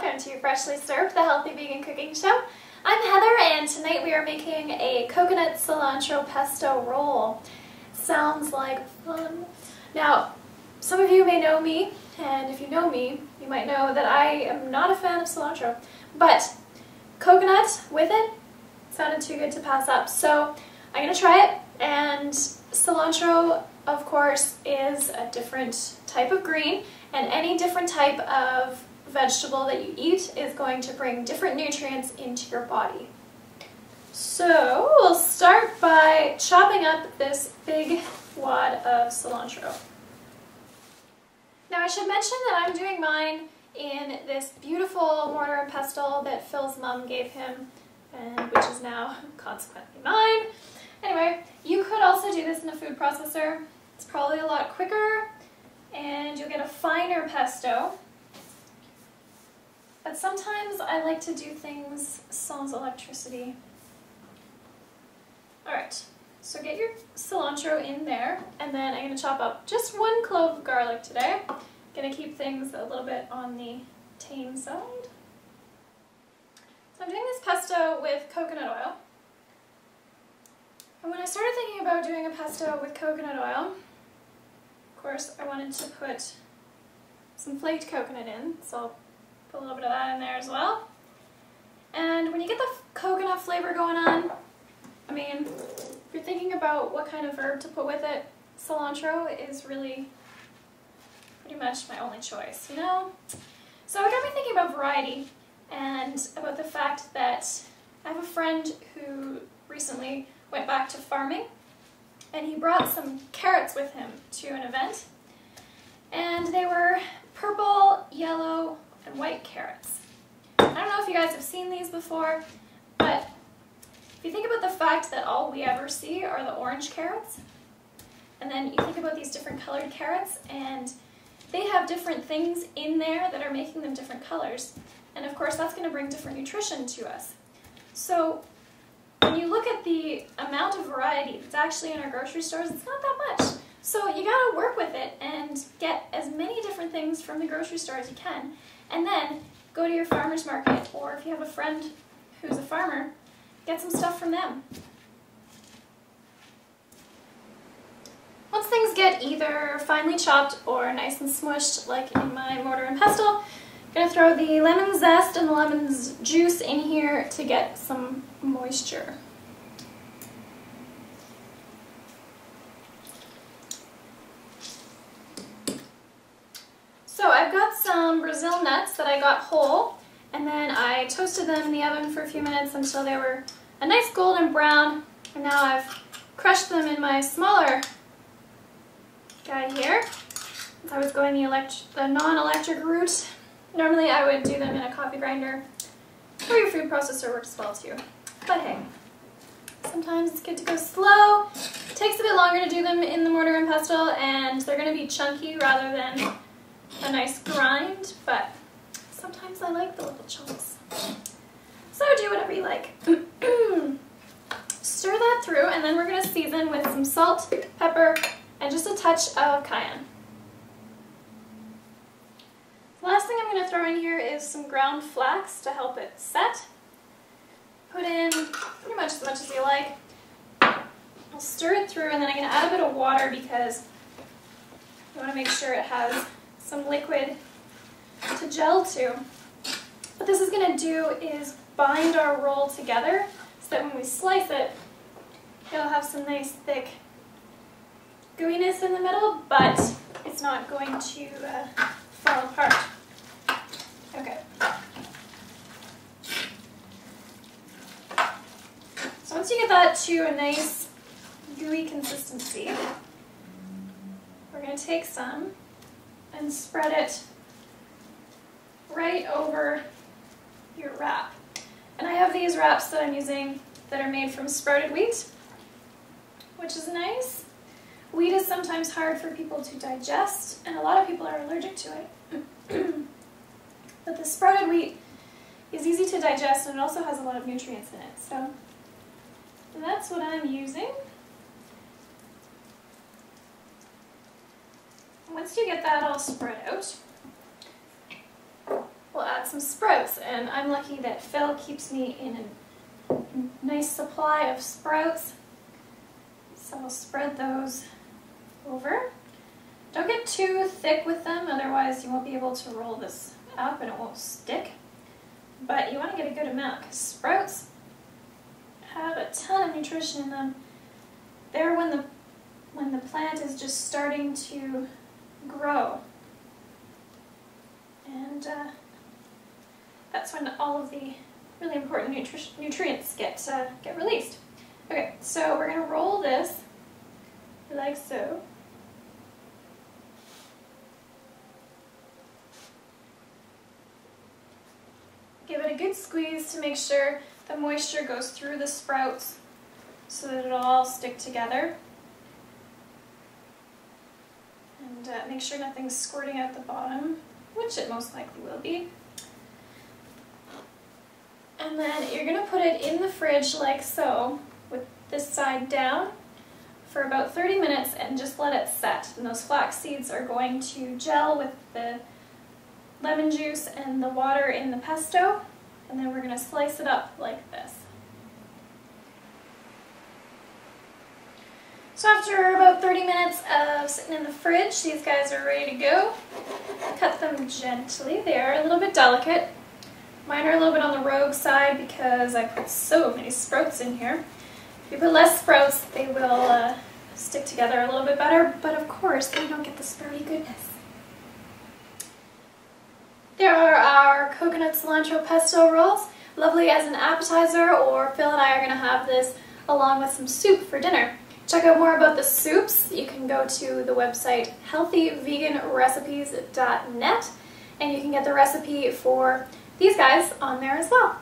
welcome to Freshly Served, the healthy vegan cooking show. I'm Heather, and tonight we are making a coconut cilantro pesto roll. Sounds like fun. Now, some of you may know me, and if you know me, you might know that I am not a fan of cilantro, but coconut with it sounded too good to pass up, so I'm going to try it. And cilantro, of course, is a different type of green, and any different type of vegetable that you eat is going to bring different nutrients into your body. So we'll start by chopping up this big wad of cilantro. Now I should mention that I'm doing mine in this beautiful mortar and pestle that Phil's mom gave him, and which is now consequently mine. Anyway, you could also do this in a food processor. It's probably a lot quicker, and you'll get a finer pesto. But sometimes I like to do things sans electricity. Alright, so get your cilantro in there, and then I'm going to chop up just 1 clove of garlic today. Going to keep things a little bit on the tame side. So I'm doing this pesto with coconut oil. And when I started thinking about doing a pesto with coconut oil, of course I wanted to put some flaked coconut in, so I'll put a little bit of that in there as well. And when you get the coconut flavor going on, I mean, if you're thinking about what kind of herb to put with it, cilantro is really pretty much my only choice, you know? So it got me thinking about variety and about the fact that I have a friend who recently went back to farming, and he brought some carrots with him to an event, and they were purple, yellow, and white carrots. I don't know if you guys have seen these before, but if you think about the fact that all we ever see are the orange carrots, and then you think about these different colored carrots, and they have different things in there that are making them different colors, and of course that's going to bring different nutrition to us. So when you look at the amount of variety that's actually in our grocery stores, it's not that much. So you gotta work with it and get as many different things from the grocery store as you can, and then go to your farmer's market, or if you have a friend who's a farmer, get some stuff from them. Once things get either finely chopped or nice and smushed, like in my mortar and pestle, I'm going to throw the lemon zest and the lemon's juice in here to get some moisture. So I've got some Brazil nuts that I got whole, and then I toasted them in the oven for a few minutes until they were a nice golden brown, and now I've crushed them in my smaller guy here. I was going the non-electric route. Normally I would do them in a coffee grinder, or your food processor works well too. But hey, sometimes it's good to go slow. It takes a bit longer to do them in the mortar and pestle, and they're going to be chunky rather than a nice grind, but sometimes I like the little chunks. So do whatever you like. Stir that through, and then we're going to season with some salt, pepper, and just a touch of cayenne. The last thing I'm going to throw in here is some ground flax to help it set. Put in pretty much as you like. I'll stir it through, and then I'm going to add a bit of water because you want to make sure it has some liquid to gel to. What this is going to do is bind our roll together so that when we slice it, it'll have some nice thick gooiness in the middle, but it's not going to fall apart. Okay. So once you get that to a nice gooey consistency, we're going to take some and spread it right over your wrap. And I have these wraps that I'm using that are made from sprouted wheat, which is nice. Wheat is sometimes hard for people to digest, and a lot of people are allergic to it. But the sprouted wheat is easy to digest, and it also has a lot of nutrients in it. So that's what I'm using. Once you get that all spread out, we'll add some sprouts, and I'm lucky that Phil keeps me in a nice supply of sprouts. So I'll spread those over. Don't get too thick with them, otherwise you won't be able to roll this up and it won't stick. But you want to get a good amount because sprouts have a ton of nutrition in them. They're when the plant is just starting to grow. And that's when all of the really important nutrients get released. Okay, so we're going to roll this like so. Give it a good squeeze to make sure the moisture goes through the sprouts so that it'll all stick together. And make sure nothing's squirting out the bottom, which it most likely will be. And then you're going to put it in the fridge like so, with this side down, for about 30 minutes and just let it set. And those flax seeds are going to gel with the lemon juice and the water in the pesto, and then we're going to slice it up like this. So after about 30 minutes of sitting in the fridge, these guys are ready to go. Cut them gently. They are a little bit delicate. Mine are a little bit on the rogue side because I put so many sprouts in here. If you put less sprouts, they will stick together a little bit better, but of course they don't get the sprouty goodness. There are our coconut cilantro pesto rolls, lovely as an appetizer, or Phil and I are going to have this along with some soup for dinner. Check out more about the soups. You can go to the website healthyveganrecipes.net and you can get the recipe for these guys on there as well.